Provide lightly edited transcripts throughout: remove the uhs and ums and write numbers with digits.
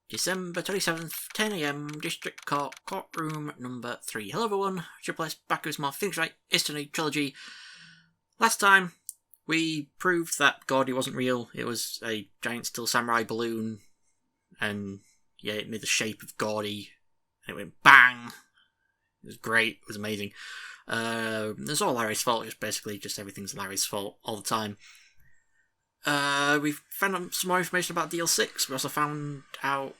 December 27th, 10 AM, District Court, Courtroom number 3. Hello everyone, Triple S back with more things right, it's Trilogy. Last time, we proved that Gordy wasn't real. It was a giant steel samurai balloon, and yeah, it made the shape of Gordy, and it went BANG! It was great, it was amazing. It's all Larry's fault, it's basically just everything's Larry's fault all the time. We've found out some more information about DL6. We also found out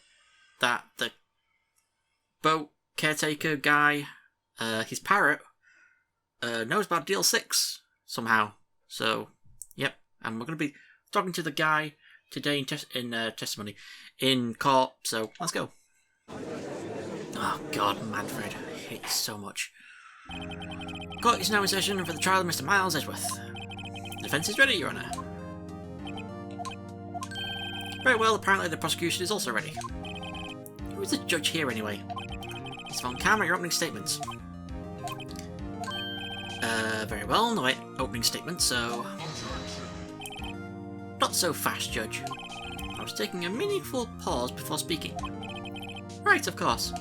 that the boat caretaker guy, his parrot, knows about DL6 somehow. So, yep. And we're going to be talking to the guy today in testimony in court. So, let's go. Oh, God, Manfred. I hate you so much. Court is now in session for the trial of Mr. Miles Edgeworth. The defence is ready, Your Honour. Very well, apparently the prosecution is also ready. Who is the judge here anyway? Mr. Von Kammer, your opening statements. Very well, no opening statement, so... Not so fast, Judge. I was taking a meaningful pause before speaking. Right, of course.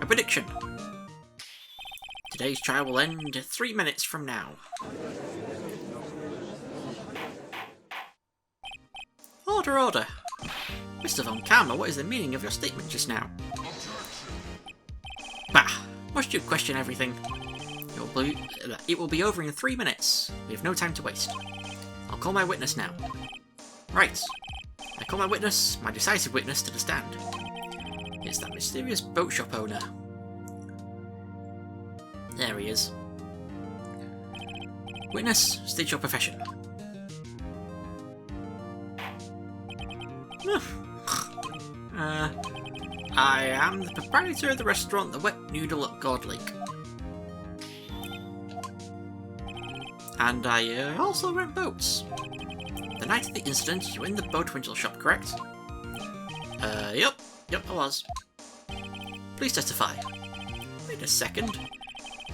A prediction. Today's trial will end 3 minutes from now. Order, order. Mr. Von Kammer, what is the meaning of your statement just now? Bah! Must you question everything? It will be over in 3 minutes. We have no time to waste. I'll call my witness now. Right. I call my witness, my decisive witness, to the stand. It's that mysterious boat shop owner. There he is. Witness, state your profession. I am the proprietor of the restaurant The Wet Noodle at God Lake. And I also rent boats. The night of the incident, you were in the boat rental shop, correct? Yep, I was. Please testify. Wait a second.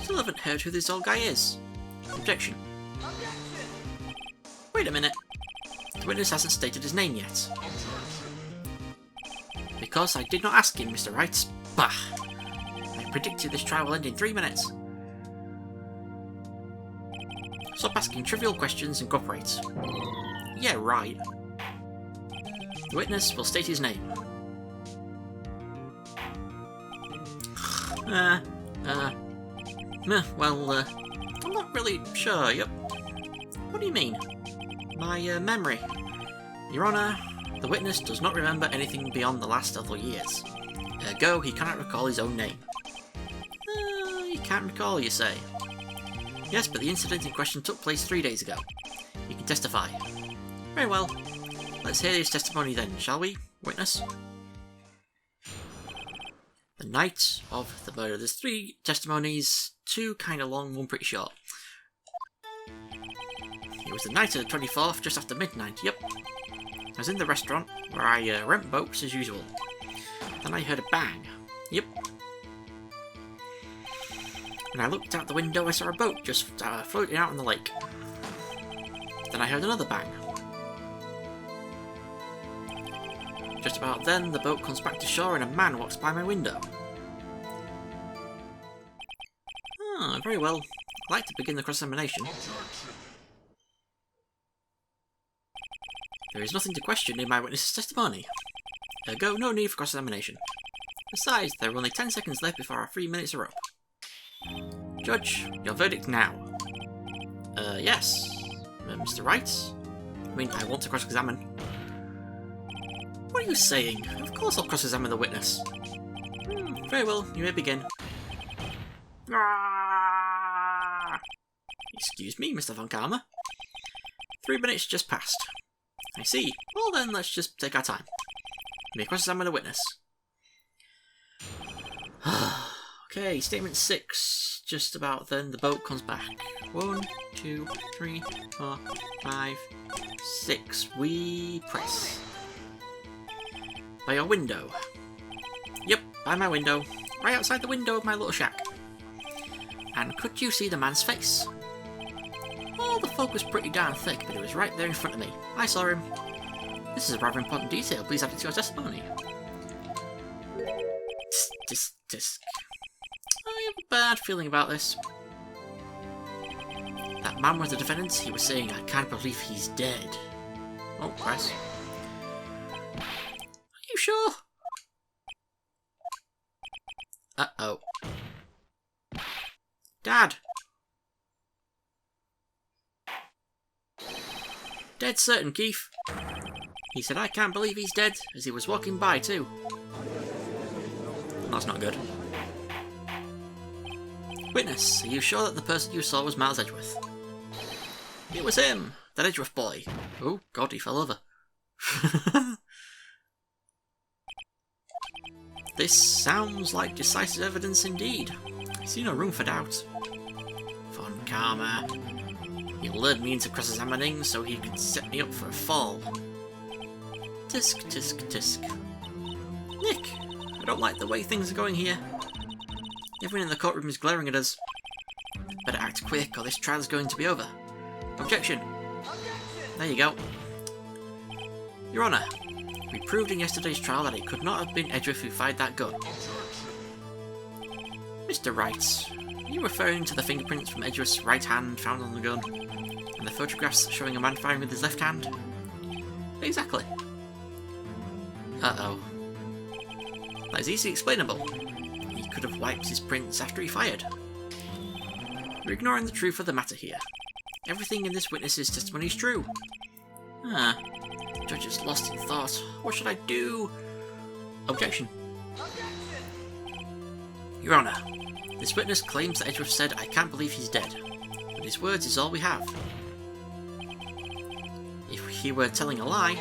Still haven't heard who this old guy is. Objection. Wait a minute. The witness hasn't stated his name yet. Because I did not ask him, Mr. Wright. Bah! I predicted this trial will end in 3 minutes. Stop asking trivial questions and cooperate. Yeah, right. The witness will state his name. Well, I'm not really sure, yep. What do you mean? My memory. Your Honour, the witness does not remember anything beyond the last several years. Ergo, he cannot recall his own name. He can't recall, you say? Yes, but the incident in question took place 3 days ago. He can testify. Very well. Let's hear his testimony then, shall we, witness? The night of the murder. There's 3 testimonies, 2 kind of long, 1 pretty short. It was the night of the 24th, just after midnight, yep. I was in the restaurant, where I rent boats as usual. Then I heard a bang. Yep. When I looked out the window, I saw a boat just floating out on the lake. Then I heard another bang. Just about then, the boat comes back to shore and a man walks by my window. Ah, very well. I'd like to begin the cross-examination. There is nothing to question in my witness's testimony. Ergo, no need for cross-examination. Besides, there are only 10 seconds left before our 3 minutes are up. Judge, your verdict now. Yes. Mr. Wright? I mean, I want to cross-examine. What are you saying? Of course I'll cross-examine the witness. Very well, you may begin. Excuse me, Mr. Von Kammer. 3 minutes just passed. I see. Well then, let's just take our time. You may cross-examine the witness. Okay, statement 6. Just about then, the boat comes back. 1, 2, 3, 4, 5, 6. We press. By your window. Yep, by my window. Right outside the window of my little shack. And could you see the man's face? Well, the fog was pretty darn thick, but it was right there in front of me. I saw him. This is a rather important detail. Please add it to your testimony. tisk tisk. I have a bad feeling about this. That man was the defendant. He was saying, I can't believe he's dead. Oh, press. Are you sure? Uh-oh. Dad! Dead certain, Keith. He said, I can't believe he's dead, as he was walking by too. That's not good. Witness, are you sure that the person you saw was Miles Edgeworth? It was him, that Edgeworth boy. Oh god, he fell over. This sounds like decisive evidence indeed. I see no room for doubt. Von Karma. He lured me into cross-examining so he could set me up for a fall. Tisk, tisk, tisk. Nick, I don't like the way things are going here. Everyone in the courtroom is glaring at us. Better act quick or this trial is going to be over. Objection! There you go. Your Honour, we proved in yesterday's trial that it could not have been Edgeworth who fired that gun. Mr. Wright, are you referring to the fingerprints from Edgeworth's right hand found on the gun? And the photographs showing a man firing with his left hand? Exactly. Uh-oh. That is easily explainable. He could have wiped his prints after he fired. We're ignoring the truth of the matter here. Everything in this witness's testimony is true. Ah. The judge is lost in thought. What should I do? Objection. Your Honour, this witness claims that Edgeworth said, I can't believe he's dead. But his words is all we have. If he were telling a lie...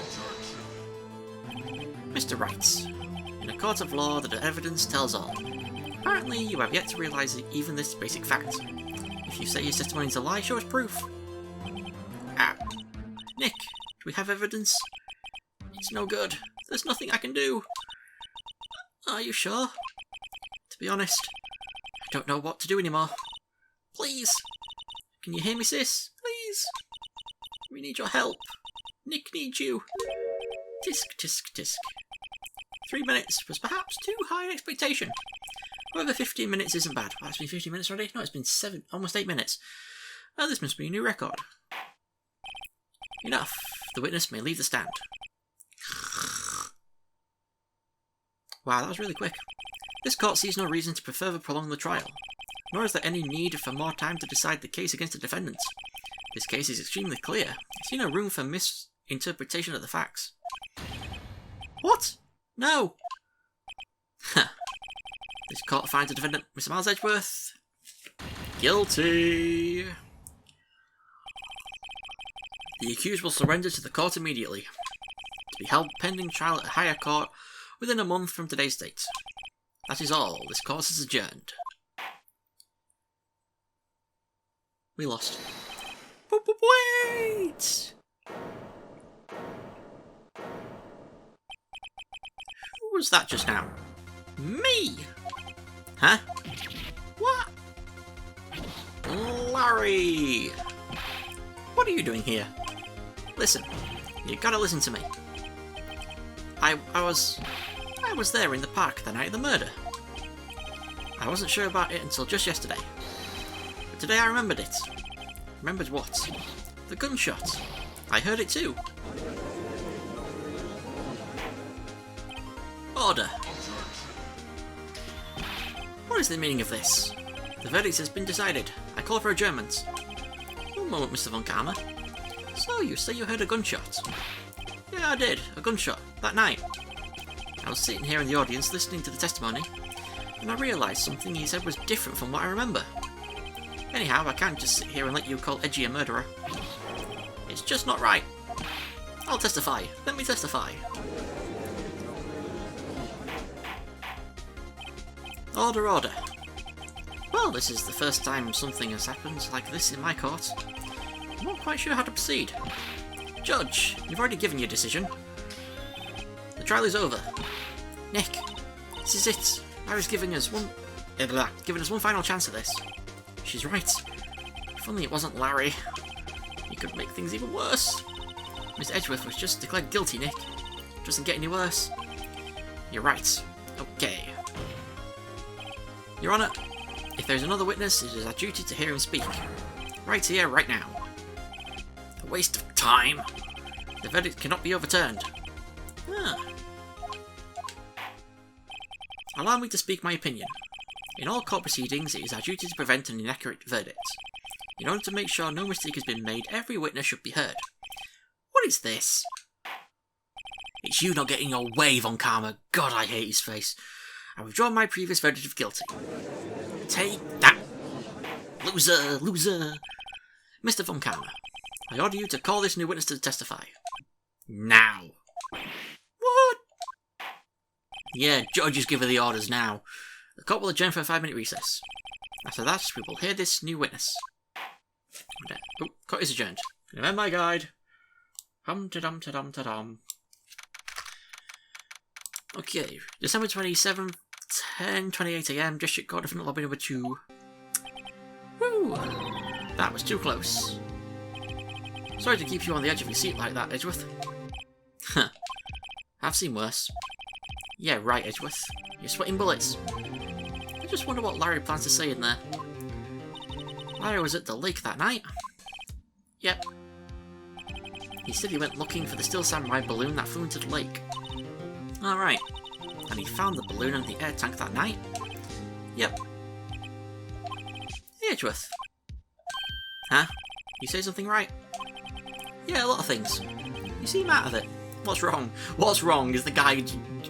Mr. Wright, in a court of law, the evidence tells all. Apparently, you have yet to realise even this basic fact. If you say his testimony is a lie, show us proof. Ah. Nick, do we have evidence? It's no good. There's nothing I can do. Are you sure? To be honest, I don't know what to do anymore. Please. Can you hear me, sis? Please. We need your help. Nick needs you. Tisk, tisk, tisk. 3 minutes was perhaps too high an expectation. However, 15 minutes isn't bad. Well, it's been 15 minutes already? No, it's been almost 8 minutes. Oh, this must be a new record. Enough. The witness may leave the stand. Wow, that was really quick. This court sees no reason to further prolong the trial, nor is there any need for more time to decide the case against the defendant. This case is extremely clear. I see no room for misinterpretation of the facts. What? No! This court finds the defendant, Mr. Miles Edgeworth, guilty. The accused will surrender to the court immediately, to be held pending trial at a higher court within a month from today's date. That is all. This court is adjourned. We lost. Wait! Who was that just now? Me! Huh? What? Larry! What are you doing here? Listen, you gotta listen to me. I was there in the park the night of the murder. I wasn't sure about it until just yesterday. But today I remembered it. Remembered what? The gunshot. I heard it too. Order. What is the meaning of this? The verdict has been decided. I call for adjournment. One moment, Mr. Von Karma. So, you say you heard a gunshot? Yeah, I did. A gunshot. That night. I was sitting here in the audience listening to the testimony, and I realised something he said was different from what I remember. Anyhow, I can't just sit here and let you call Edgy a murderer. It's just not right. I'll testify. Let me testify. Order, order. Well, this is the first time something has happened like this in my court. I'm not quite sure how to proceed. Judge, you've already given your decision. The trial is over. Nick, this is it. Larry's giving us one final chance at this. She's right. If only it wasn't Larry. He could make things even worse. Miss Edgeworth was just declared guilty, Nick. Doesn't get any worse. You're right. Okay. Your Honour, if there is another witness, it is our duty to hear him speak. Right here, right now. A waste of time. The verdict cannot be overturned. Allow me to speak my opinion. In all court proceedings, it is our duty to prevent an inaccurate verdict. In order to make sure no mistake has been made, every witness should be heard. What is this? It's you not getting your way, Von Karma. God, I hate his face. I withdraw my previous verdict of guilty. Take that! Loser! Loser! Mr. Von Karma, I order you to call this new witness to testify. Now. What? Yeah, judges give her the orders now. The court will adjourn for a 5-minute recess. After that, we will hear this new witness. Oh, court is adjourned. Amend my guide. Hum-ta-dum-ta-dum-ta-dum. Okay, December 27th, 10:28 AM, District Court, Different Lobby number 2. Woo! That was too close. Sorry to keep you on the edge of your seat like that, Edgeworth. Huh. I've seen worse. Yeah, right, Edgeworth. You're sweating bullets. I just wonder what Larry plans to say in there. Larry was at the lake that night. Yep. He said he went looking for the Still Samurai balloon that flew into the lake. Alright. And he found the balloon in the air tank that night? Yep. Hey, Edgeworth. Huh? You say something right? Yeah, a lot of things. You seem out of it. What's wrong? What's wrong is the guy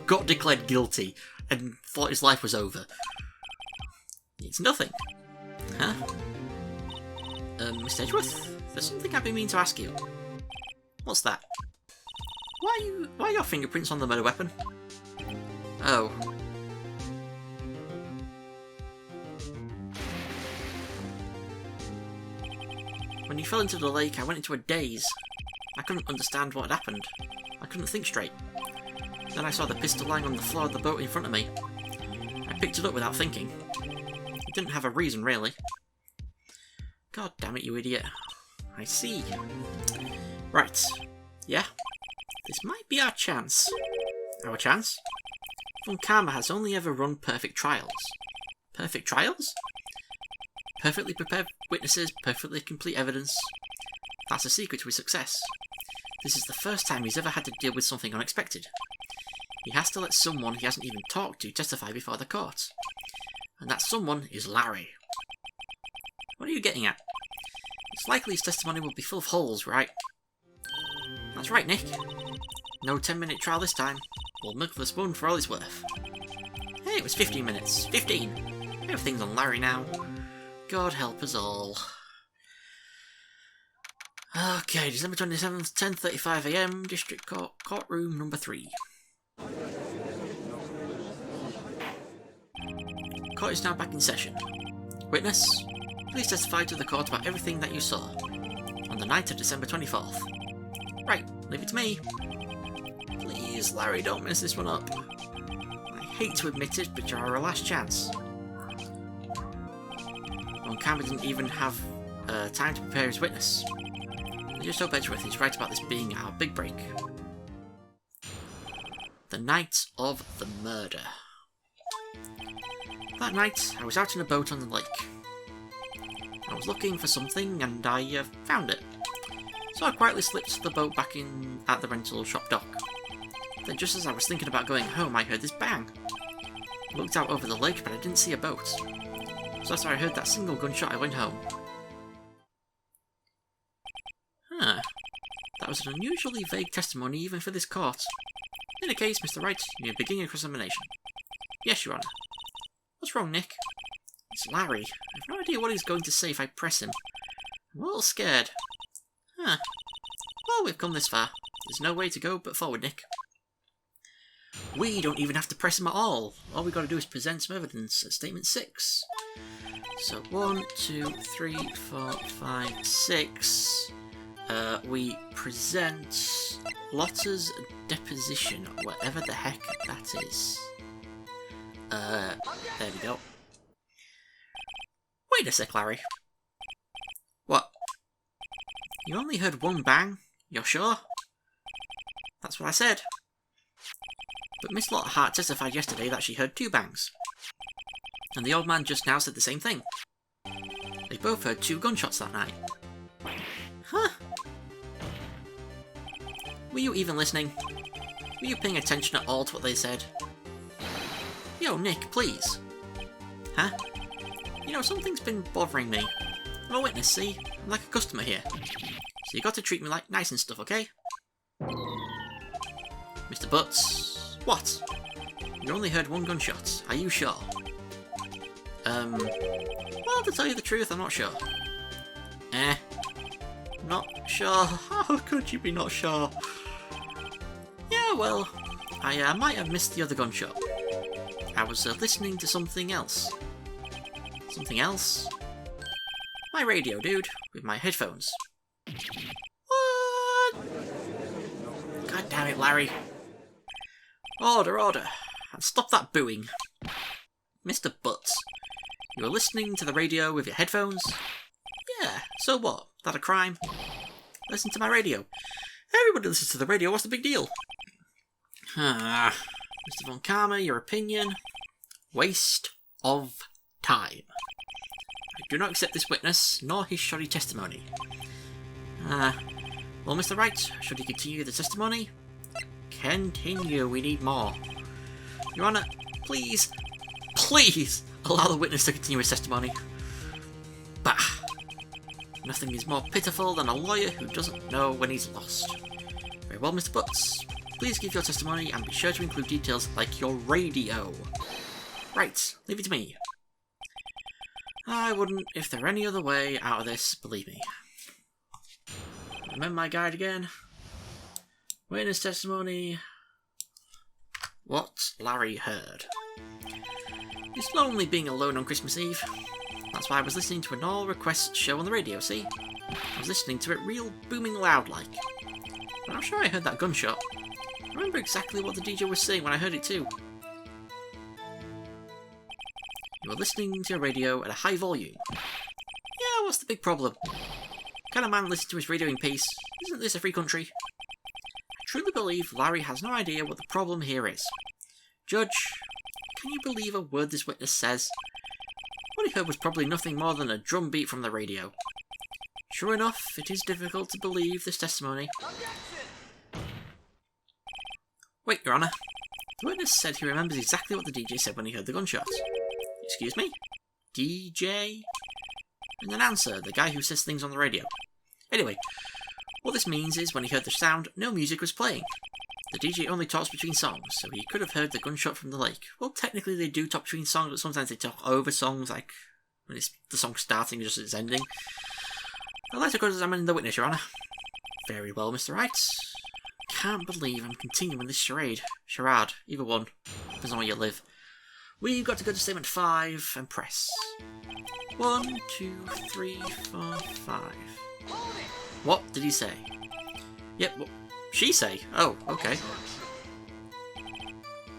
got declared guilty and thought his life was over. It's nothing. Huh? Mr. Edgeworth, there's something I've been meaning to ask you. What's that? Why are your fingerprints on the murder weapon? Oh. When you fell into the lake, I went into a daze. I couldn't understand what had happened. I couldn't think straight. Then I saw the pistol lying on the floor of the boat in front of me. I picked it up without thinking. It didn't have a reason, really. God damn it, you idiot. I see. Right. Yeah? This might be our chance. Our chance? Von Karma has only ever run perfect trials. Perfect trials? Perfectly prepared witnesses, perfectly complete evidence. That's the secret to his success. This is the first time he's ever had to deal with something unexpected. He has to let someone he hasn't even talked to testify before the court. And that someone is Larry. What are you getting at? It's likely his testimony will be full of holes, right? That's right, Nick. No 10-minute trial this time. We'll milk the spoon for all it's worth. Hey, it was 15 minutes. 15! Everything's on Larry now. God help us all. Okay, December 27th, 10:35 AM, District Court, Courtroom number 3. Court is now back in session. Witness, please testify to the court about everything that you saw on the night of December 24th. Right, leave it to me. Please, Larry, don't mess this one up. I hate to admit it, but you're our last chance. Von Karma didn't even have time to prepare his witness. I just hope Edgeworth is right about this being our big break. The night of the murder. That night, I was out in a boat on the lake. I was looking for something and I found it. So I quietly slipped the boat back in at the rental shop dock. Then just as I was thinking about going home, I heard this bang. I looked out over the lake, but I didn't see a boat. So after I heard that single gunshot, I went home. Huh. That was an unusually vague testimony even for this court. In any case, Mr. Wright, you may begin your cross-examination. Yes, Your Honour. What's wrong, Nick? It's Larry. I have no idea what he's going to say if I press him. I'm a little scared. Huh. Well, we've come this far. There's no way to go but forward, Nick. We don't even have to press him at all. All we've got to do is present some evidence at Statement 6. So, 1, 2, 3, 4, 5, 6. We present Lotta's deposition, whatever the heck that is. There we go. Wait a sec, Larry. What? You only heard one bang? You're sure? That's what I said. But Miss Lockhart testified yesterday that she heard 2 bangs. And the old man just now said the same thing. They both heard 2 gunshots that night. Huh? Were you even listening? Were you paying attention at all to what they said? Yo, Nick, please. Huh? You know, something's been bothering me. I'm a witness, see? I'm like a customer here. So you got to treat me like nice and stuff, okay? Mr. Butts. What? You only heard 1 gunshot. Are you sure? Well, to tell you the truth, I'm not sure. Not sure. How could you be not sure? Yeah, well, I might have missed the other gunshot. I was listening to something else. Something else? My radio, dude, with my headphones. What? God damn it, Larry. Order, order. And stop that booing. Mr. Butts, you were listening to the radio with your headphones? Yeah, so what? That a crime? Listen to my radio. Everybody listens to the radio, what's the big deal? Mr. Von Karma, your opinion? Waste of time. I do not accept this witness, nor his shoddy testimony. Well, Mr. Wright, should he continue the testimony? Continue, we need more. Your Honour, please, please allow the witness to continue his testimony. Bah! Nothing is more pitiful than a lawyer who doesn't know when he's lost. Very well, Mr. Butts. Please give your testimony and be sure to include details like your radio. Right, leave it to me. I wouldn't if there were any other way out of this, believe me. Remember my guide again? Witness testimony. What Larry heard. It's lonely being alone on Christmas Eve. That's why I was listening to an all requests show on the radio, see? I was listening to it real booming loud like. But I'm sure I heard that gunshot. I remember exactly what the DJ was saying when I heard it too. You were listening to your radio at a high volume. Yeah, what's the big problem? Can a man listen to his radio in peace? Isn't this a free country? I truly believe Larry has no idea what the problem here is. Judge, can you believe a word this witness says? What he heard was probably nothing more than a drum beat from the radio. Sure enough, it is difficult to believe this testimony. Wait, Your Honour. The witness said he remembers exactly what the DJ said when he heard the gunshots. Excuse me? DJ? An announcer, the guy who says things on the radio. Anyway, what this means is when he heard the sound, no music was playing. The DJ only talks between songs, so he could have heard the gunshot from the lake. Well, technically they do talk between songs, but sometimes they talk over songs, like when it's the song starting and just it's ending. I'd like to go examine the witness, Your Honour. Very well, Mr. Wright. Can't believe I'm continuing this charade. Charade, either one. Depends on where you live. We've got to go to statement 5 and press. 1, 2, 3, 4, 5. What did he say? Yep, what she say? Oh, okay.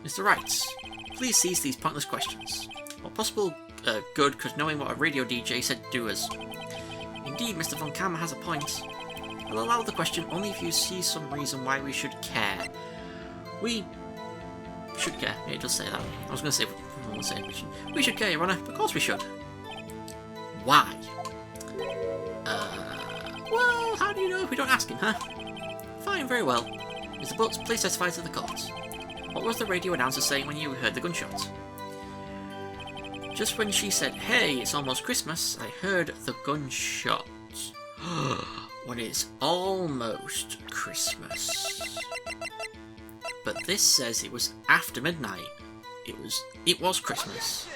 Mr. Wright, please cease these pointless questions. What possible good could knowing what a radio DJ said do us? Indeed, Mr. Von Kammer has a point. I'll allow the question only if you see some reason why we should care. We should care. Yeah, it does say that. I was going to say we should care, Your Honour. Of course we should. Why? Well, how do you know if we don't ask him, huh? Fine, very well. Mr. Butts, please testify to the court. What was the radio announcer saying when you heard the gunshot? Just when she said, "Hey, it's almost Christmas," I heard the gunshot. When it's almost Christmas. But this says it was after midnight. It was Christmas.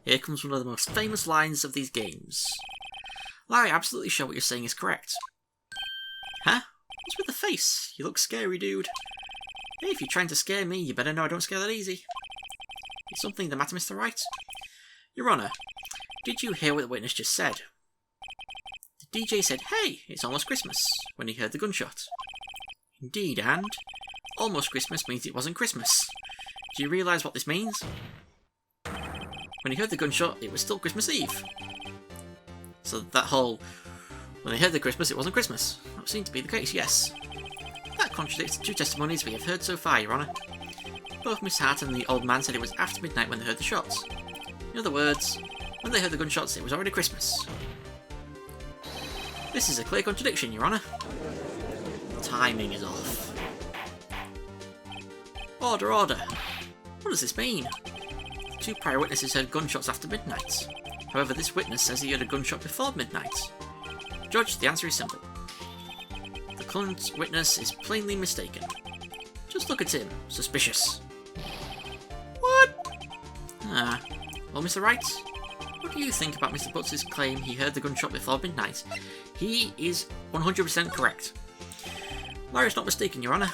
Here comes one of the most famous lines of these games. Larry, absolutely sure what you're saying is correct. Huh? What's with the face? You look scary, dude. Hey, if you're trying to scare me, you better know I don't scare that easy. Is something the matter, Mr. Wright? Your Honour, did you hear what the witness just said? The DJ said, "Hey, it's almost Christmas," when he heard the gunshot. Indeed, and almost Christmas means it wasn't Christmas. Do you realise what this means? When he heard the gunshot, it was still Christmas Eve. So that whole, when they heard the Christmas, it wasn't Christmas. That would seem to be the case, yes. That contradicts the 2 testimonies we have heard so far, Your Honour. Both Miss Hart and the old man said it was after midnight when they heard the shots. In other words, when they heard the gunshots, it was already Christmas. This is a clear contradiction, Your Honour. Timing is off. Order, order. What does this mean? The 2 prior witnesses heard gunshots after midnight. However, this witness says he heard a gunshot before midnight. Judge, the answer is simple. The current witness is plainly mistaken. Just look at him. Suspicious. What? Well, Mr. Wright, what do you think about Mr. Butts' claim he heard the gunshot before midnight? He is 100% correct. Larry's not mistaken, Your Honour.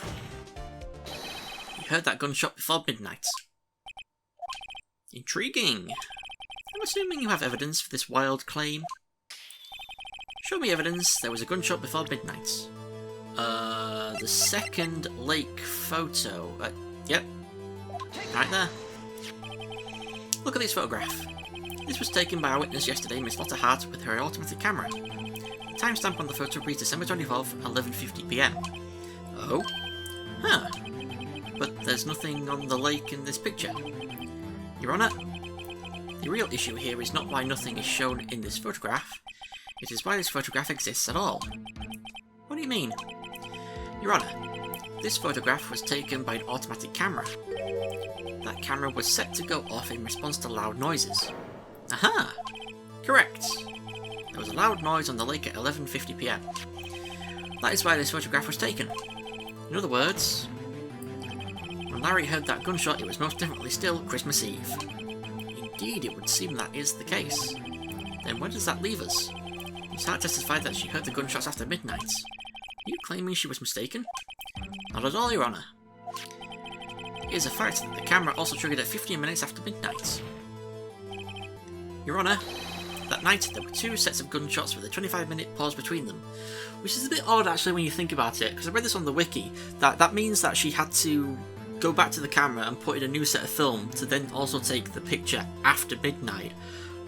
He heard that gunshot before midnight. Intriguing. I'm assuming you have evidence for this wild claim. Show me evidence there was a gunshot before midnight. The second lake photo. Yep. Right there. Look at this photograph. This was taken by our witness yesterday, Miss Lotta Hart, with her automatic camera. The timestamp on the photo reads December 24th, 11:50 PM. Oh? Huh. But there's nothing on the lake in this picture. Your Honour, the real issue here is not why nothing is shown in this photograph, it is why this photograph exists at all. What do you mean? Your Honour, this photograph was taken by an automatic camera. That camera was set to go off in response to loud noises. Aha! Correct. There was a loud noise on the lake at 11:50 PM. That is why this photograph was taken. In other words, when Larry heard that gunshot, it was most definitely still Christmas Eve. Indeed, it would seem that is the case. Then where does that leave us? Miss Hart testified that she heard the gunshots after midnight. Are you claiming she was mistaken? Not at all, Your Honour. It is a fact that the camera also triggered at 15 minutes after midnight. Your Honour, that night there were 2 sets of gunshots with a 25-minute pause between them, which is a bit odd actually when you think about it, because I read this on the wiki, that means that she had to go back to the camera and put in a new set of film to then also take the picture after midnight,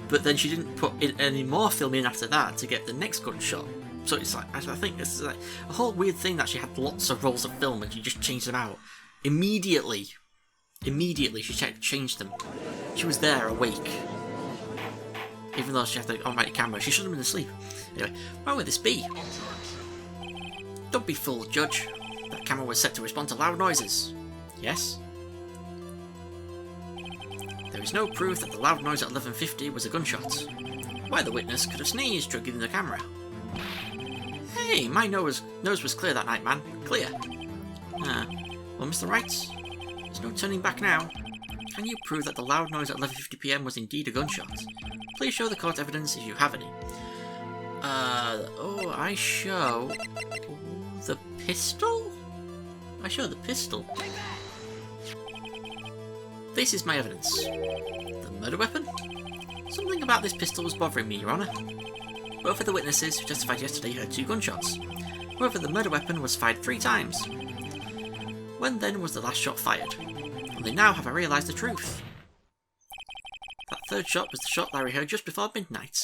but then she didn't put in any more film in after that to get the next gunshot. So it's like, I think this is like a whole weird thing that she had lots of rolls of film and she just changed them out. Immediately she changed them. She was there, awake. Even though she had the automatic camera, she should have been asleep. Anyway, why would this be? Don't be fooled, Judge. That camera was set to respond to loud noises. Yes? There is no proof that the loud noise at 11:50 was a gunshot. Why the witness could have sneezed triggering the camera. Hey, my nose was clear that night, man. Clear. Well, Mr. Wright, there's no turning back now. Can you prove that the loud noise at 11:50 PM was indeed a gunshot? Please show the court evidence if you have any. I show the pistol? I show the pistol. This is my evidence. The murder weapon? Something about this pistol was bothering me, Your Honour. Both of the witnesses who testified yesterday heard 2 gunshots. However, the murder weapon was fired 3 times. When then was the last shot fired? Only now have I realised the truth. That 3rd shot was the shot Larry heard just before midnight.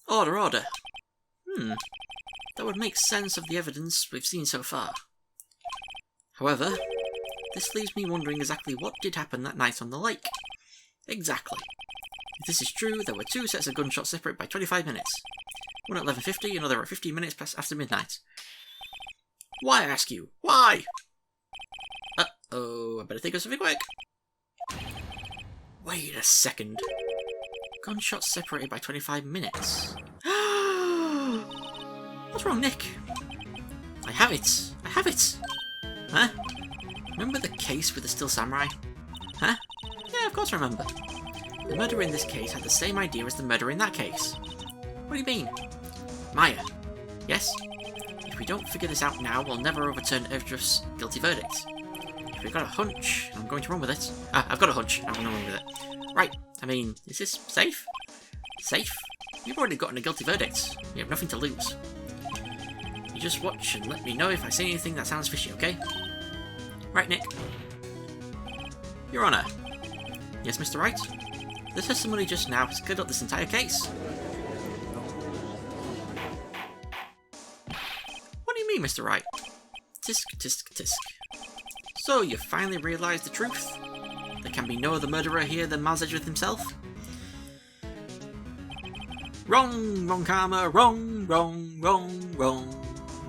Order, order. That would make sense of the evidence we've seen so far. However, this leaves me wondering exactly what did happen that night on the lake. Exactly. If this is true, there were 2 sets of gunshots separated by 25 minutes. One at 11:50, another at 15 minutes after midnight. Why, I ask you? Why? Uh-oh, I better think of something quick. Wait a second. Gunshots separated by 25 minutes. What's wrong, Nick? I have it! I have it! Huh? Remember the case with the Still Samurai? Huh? Yeah, of course I remember. The murderer in this case had the same idea as the murderer in that case. What do you mean? Maya. Yes? If we don't figure this out now, we'll never overturn Evdreff's guilty verdict. If we've got a hunch, I'm going to run with it. I've got a hunch, I'm going to run with it. Right, I mean, is this safe? Safe? You've already gotten a guilty verdict. You have nothing to lose. You just watch and let me know if I say anything that sounds fishy, okay? Right, Nick. Your Honour. Yes, Mr. Wright? The testimony just now has cleared up this entire case. What do you mean, Mr. Wright? Tisk, tisk, tisk. So you finally realised the truth? There can be no other murderer here than Miles Edgeworth himself. Wrong, wrong karma, wrong, wrong, wrong, wrong,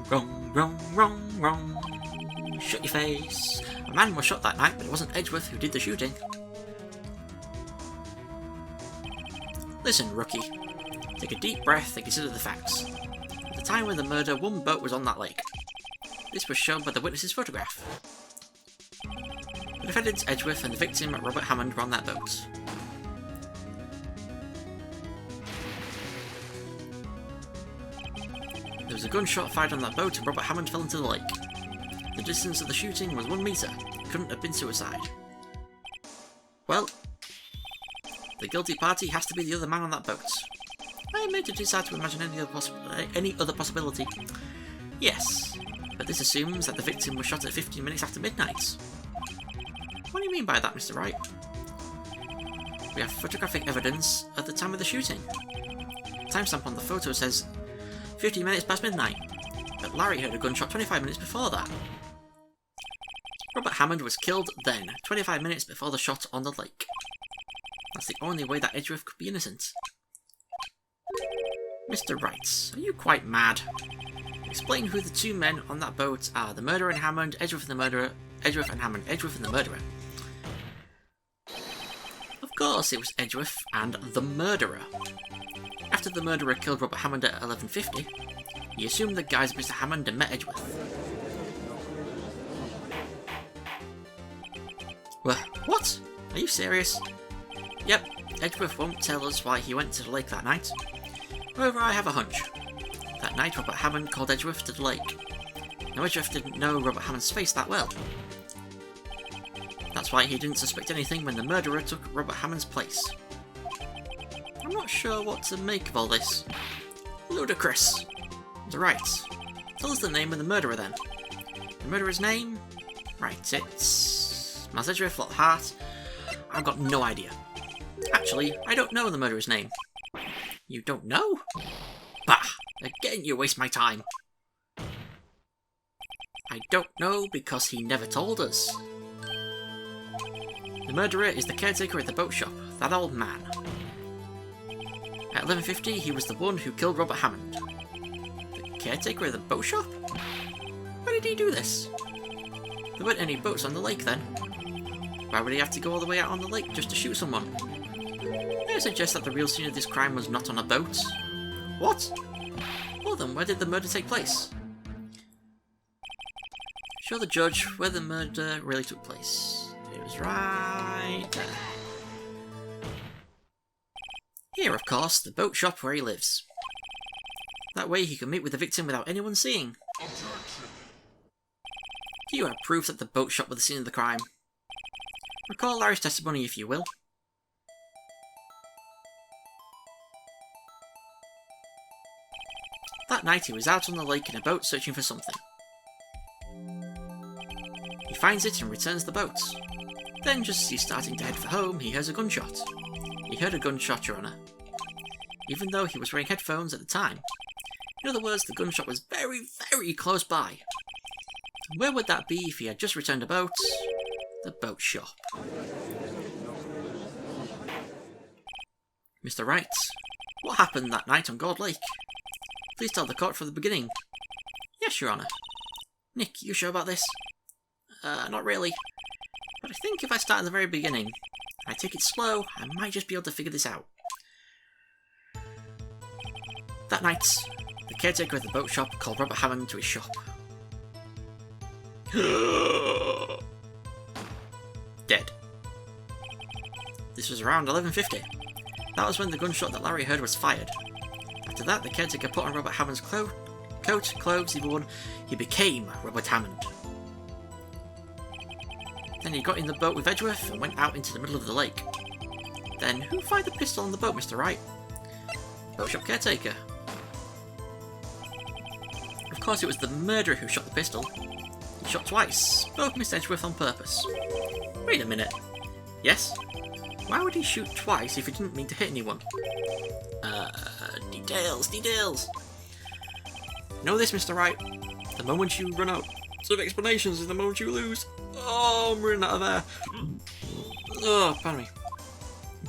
wrong, wrong, wrong, wrong. Shut your face. A man was shot that night, but it wasn't Edgeworth who did the shooting. Listen, rookie. Take a deep breath and consider the facts. At the time of the murder, one boat was on that lake. This was shown by the witness's photograph. The defendants Edgeworth and the victim Robert Hammond were on that boat. There was a gunshot fired on that boat and Robert Hammond fell into the lake. The distance of the shooting was 1 metre. It couldn't have been suicide. Well, the guilty party has to be the other man on that boat. I made to decide to imagine any other possibility. Yes, but this assumes that the victim was shot at 15 minutes after midnight. What do you mean by that, Mr. Wright? We have photographic evidence at the time of the shooting. The timestamp on the photo says 15 minutes past midnight, but Larry heard a gunshot 25 minutes before that. Robert Hammond was killed then, 25 minutes before the shot on the lake. That's the only way that Edgeworth could be innocent. Mr. Wright, are you quite mad? Explain who the two men on that boat are, the murderer and Hammond, Edgeworth and the murderer, Edgeworth and Hammond, Edgeworth and the murderer. Of course it was Edgeworth and the murderer. After the murderer killed Robert Hammond at 11:50, he assumed the guise of Mr. Hammond and met Edgeworth. What? Are you serious? Yep, Edgeworth won't tell us why he went to the lake that night. However, I have a hunch. That night Robert Hammond called Edgeworth to the lake. Now Edgeworth didn't know Robert Hammond's face that well. That's why he didn't suspect anything when the murderer took Robert Hammond's place. I'm not sure what to make of all this. Ludicrous. Right. Tell us the name of the murderer then. The murderer's name? Right, it's Miles Edgeworth, Lockhart. I've got no idea. Actually, I don't know the murderer's name. You don't know? Bah! Again you waste my time. I don't know because he never told us. The murderer is the caretaker at the boat shop, that old man. At 11:50, he was the one who killed Robert Hammond. The caretaker of the boat shop? Why did he do this? There weren't any boats on the lake then. Why would he have to go all the way out on the lake just to shoot someone? I suggest that the real scene of this crime was not on a boat. What? Well then, where did the murder take place? Show the judge where the murder really took place. It was right there. Here, of course, the boat shop where he lives. That way he can meet with the victim without anyone seeing. Do you have proof that the boat shop was the scene of the crime? Recall Larry's testimony if you will. That night he was out on the lake in a boat searching for something. He finds it and returns the boat. Then, just as he's starting to head for home, he hears a gunshot. He heard a gunshot, Your Honour. Even though he was wearing headphones at the time. In other words, the gunshot was very, very close by. And where would that be if he had just returned a boat? The boat shop. Mr. Wright, what happened that night on Gold Lake? Please tell the court from the beginning. Yes, Your Honour. Nick, you sure about this? Not really. But I think if I start at the very beginning, and I take it slow, I might just be able to figure this out. That night, the caretaker of the boat shop called Robert Hammond to his shop. Dead. This was around 11:50. That was when the gunshot that Larry heard was fired. After that, the caretaker put on Robert Hammond's coat, clothes, either one. He became Robert Hammond. Then he got in the boat with Edgeworth and went out into the middle of the lake. Then, who fired the pistol on the boat, Mr. Wright? Boat shop caretaker. Of course, it was the murderer who shot the pistol. He shot twice, both missed Edgeworth on purpose. Wait a minute. Yes? Why would he shoot twice if he didn't mean to hit anyone? Details. Know this, Mr. Wright. The moment you run out of explanations is the moment you lose. Oh, I'm running out of air. Oh, pardon me.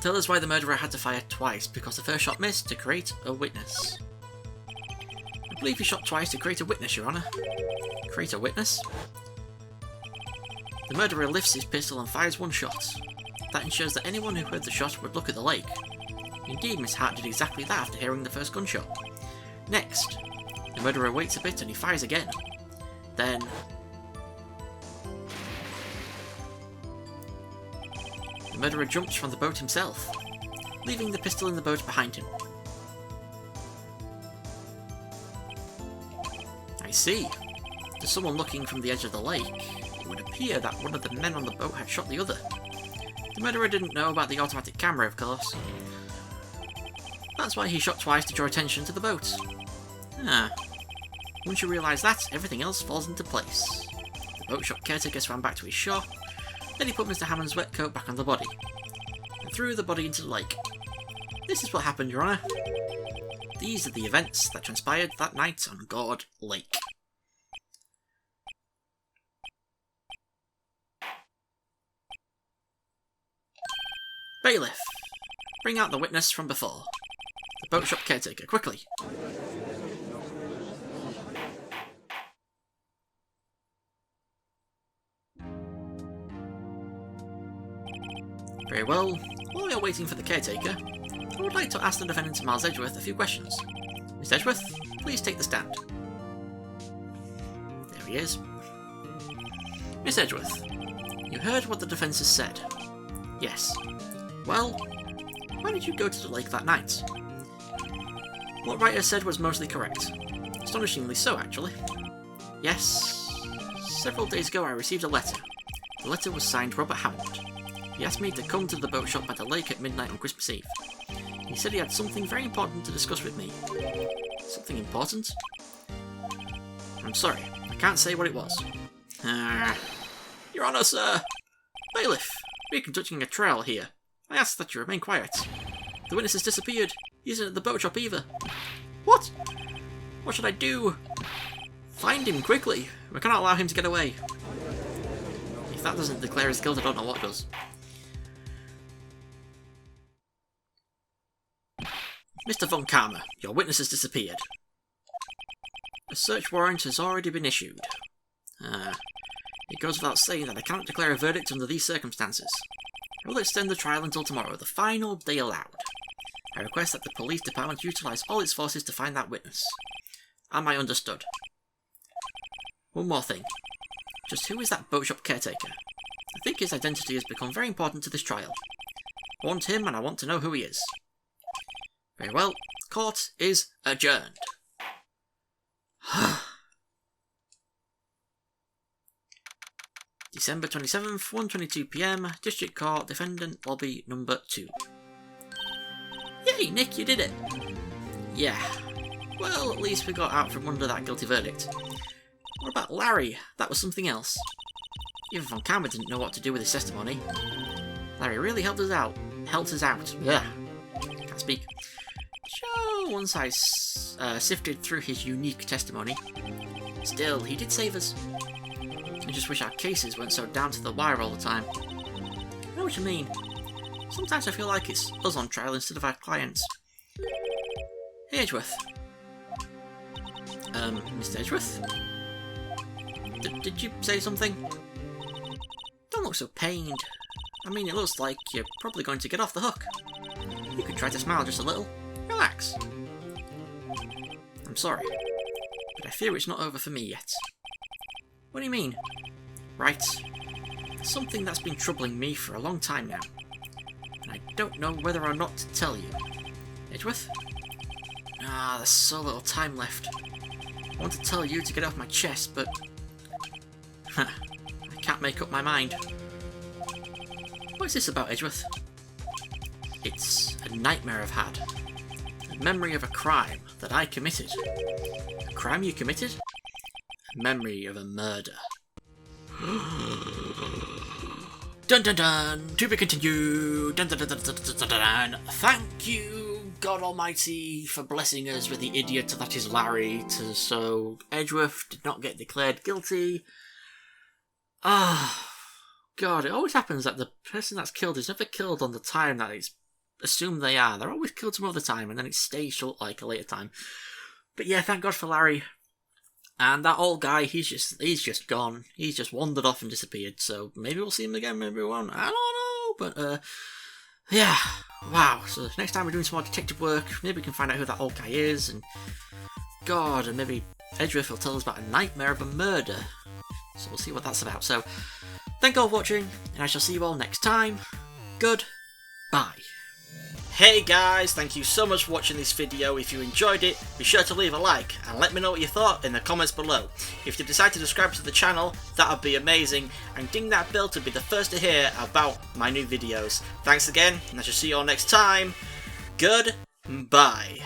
Tell us why the murderer had to fire twice, because the first shot missed to create a witness. I believe he shot twice to create a witness, Your Honour. Create a witness? The murderer lifts his pistol and fires one shot. That ensures that anyone who heard the shot would look at the lake. Indeed, Miss Hart did exactly that after hearing the first gunshot. Next, the murderer waits a bit and he fires again. Then... the murderer jumps from the boat himself, leaving the pistol in the boat behind him. I see. To someone looking from the edge of the lake, it would appear that one of the men on the boat had shot the other. The murderer didn't know about the automatic camera, of course. That's why he shot twice to draw attention to the boat. Ah. Once you realise that, everything else falls into place. The boat shop caretaker swam back to his shop, then he put Mr. Hammond's wet coat back on the body, and threw the body into the lake. This is what happened, Your Honour. These are the events that transpired that night on God Lake. Bailiff, bring out the witness from before. The boat shop caretaker, quickly. Very well. While we are waiting for the caretaker, I would like to ask the defendant, Miles Edgeworth, a few questions. Miss Edgeworth, please take the stand. There he is. Miss Edgeworth, you heard what the defence has said. Yes. Well, why did you go to the lake that night? What Wright has said was mostly correct. Astonishingly so, actually. Yes. Several days ago I received a letter. The letter was signed Robert Hammond. He asked me to come to the boat shop at the lake at midnight on Christmas Eve. He said he had something very important to discuss with me. Something important? I'm sorry, I can't say what it was. Your Honour, sir! Bailiff, we're conducting a trial here. I ask that you remain quiet. The witness has disappeared. He isn't at the boat shop either. What? What should I do? Find him quickly. We cannot allow him to get away. If that doesn't declare his guilt, I don't know what does. Mr. Von Karma, your witness has disappeared. A search warrant has already been issued. It goes without saying that I cannot declare a verdict under these circumstances. I will extend the trial until tomorrow, the final day allowed. I request that the police department utilise all its forces to find that witness. Am I understood? One more thing. Just who is that boat shop caretaker? I think his identity has become very important to this trial. I want him and I want to know who he is. Very well. Court is adjourned. December 27th, 1:22 PM, District Court, Defendant Lobby number 2. Yay, Nick, you did it! Yeah. Well, at least we got out from under that guilty verdict. What about Larry? That was something else. Even Von Karma didn't know what to do with his testimony. Larry really helped us out. Yeah. Can't speak. Sure, once I sifted through his unique testimony. Still, he did save us. I just wish our cases weren't so down to the wire all the time. I know what you mean. Sometimes I feel like it's us on trial instead of our clients. Hey, Edgeworth. Mr. Edgeworth? Did you say something? Don't look so pained. I mean, it looks like you're probably going to get off the hook. You could try to smile just a little. Relax. I'm sorry, but I fear it's not over for me yet. What do you mean? Right. There's something that's been troubling me for a long time now, and I don't know whether or not to tell you. Edgeworth? There's so little time left. I want to tell you to get off my chest, but... I can't make up my mind. What is this about, Edgeworth? It's a nightmare I've had. A memory of a crime that I committed. A crime you committed? A memory of a murder. Dun dun dun! To be continued! Dun dun dun dun dun dun dun dun! Thank you, God Almighty, for blessing us with the idiot that is Larry, so Edgeworth did not get declared guilty. God, it always happens that the person that's killed is never killed on the time that it's assumed they are. They're always killed some other time, and then it's staged up like a later time. But yeah, thank God for Larry. And that old guy, he's just gone. He's just wandered off and disappeared. So maybe we'll see him again, maybe we won't. I don't know. But yeah, wow. So next time we're doing some more detective work, maybe we can find out who that old guy is. And God, and maybe Edgeworth will tell us about a nightmare of a murder. So we'll see what that's about. So thank you all for watching, and I shall see you all next time. Goodbye. Hey guys, thank you so much for watching this video. If you enjoyed it, be sure to leave a like and let me know what you thought in the comments below. If you decide to subscribe to the channel, that would be amazing, and ding that bell to be the first to hear about my new videos. Thanks again, and I shall see you all next time. Goodbye.